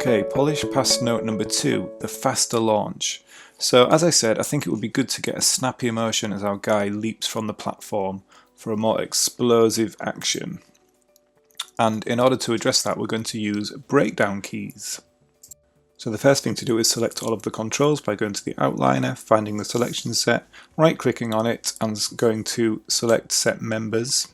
Okay, polish past note number 2, the faster launch. So as I said, I think it would be good to get a snappy motion as our guy leaps from the platform for a more explosive action. And in order to address that, we're going to use breakdown keys. So the first thing to do is select all of the controls by going to the outliner, finding the selection set, right-clicking on it and going to select set members.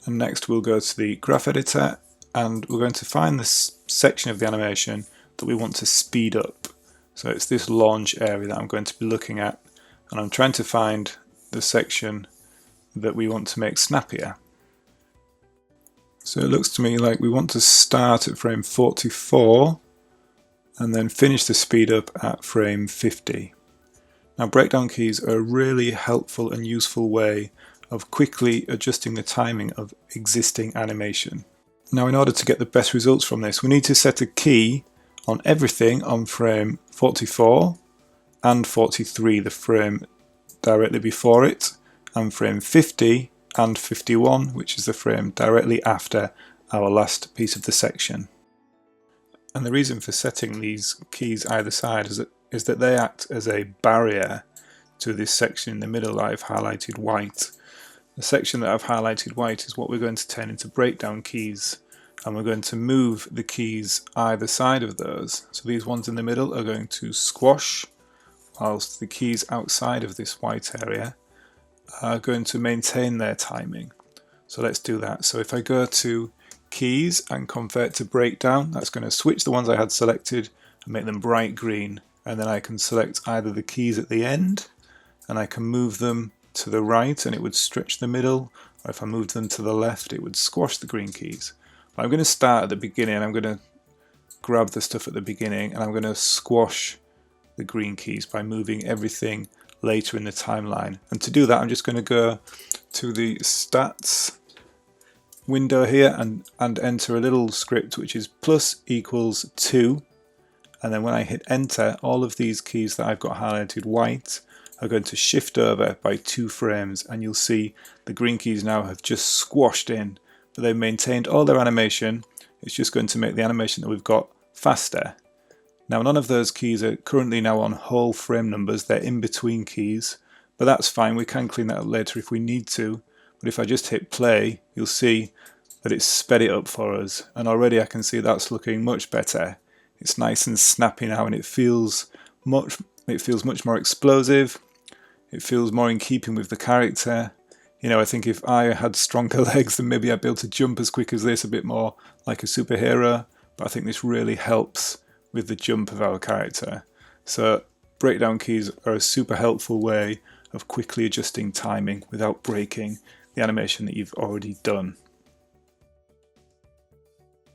And next we'll go to the graph editor and we're going to find this section of the animation that we want to speed up. So it's this launch area that I'm going to be looking at, and I'm trying to find the section that we want to make snappier. So it looks to me like we want to start at frame 44 and then finish the speed up at frame 50. Now breakdown keys are a really helpful and useful way of quickly adjusting the timing of existing animation. Now in order to get the best results from this, we need to set a key on everything on frame 44 and 43, the frame directly before it, and frame 50 and 51, which is the frame directly after our last piece of the section. And the reason for setting these keys either side is that they act as a barrier to this section in the middle that I've highlighted white. The section that I've highlighted white is what we're going to turn into breakdown keys, and we're going to move the keys either side of those. So these ones in the middle are going to squash, whilst the keys outside of this white area are going to maintain their timing. So let's do that. So if I go to keys and convert to breakdown, that's going to switch the ones I had selected and make them bright green, and then I can select either the keys at the end and I can move them to the right and it would stretch the middle, or if I moved them to the left it would squash the green keys. But I'm going to start at the beginning. I'm going to grab the stuff at the beginning and I'm going to squash the green keys by moving everything later in the timeline. And to do that I'm just going to go to the stats window here and enter a little script which is +=2, and then when I hit enter, all of these keys that I've got highlighted white are going to shift over by 2 frames, and you'll see the green keys now have just squashed in, but they've maintained all their animation. It's just going to make the animation that we've got faster. Now none of those keys are currently now on whole frame numbers, they're in between keys, but that's fine, we can clean that up later if we need to. But if I just hit play, you'll see that it's sped it up for us, and already I can see that's looking much better. It's nice and snappy now, and it feels much more explosive. It feels more in keeping with the character. You know, I think if I had stronger legs, then maybe I'd be able to jump as quick as this, a bit more like a superhero. But I think this really helps with the jump of our character. So breakdown keys are a super helpful way of quickly adjusting timing without breaking the animation that you've already done.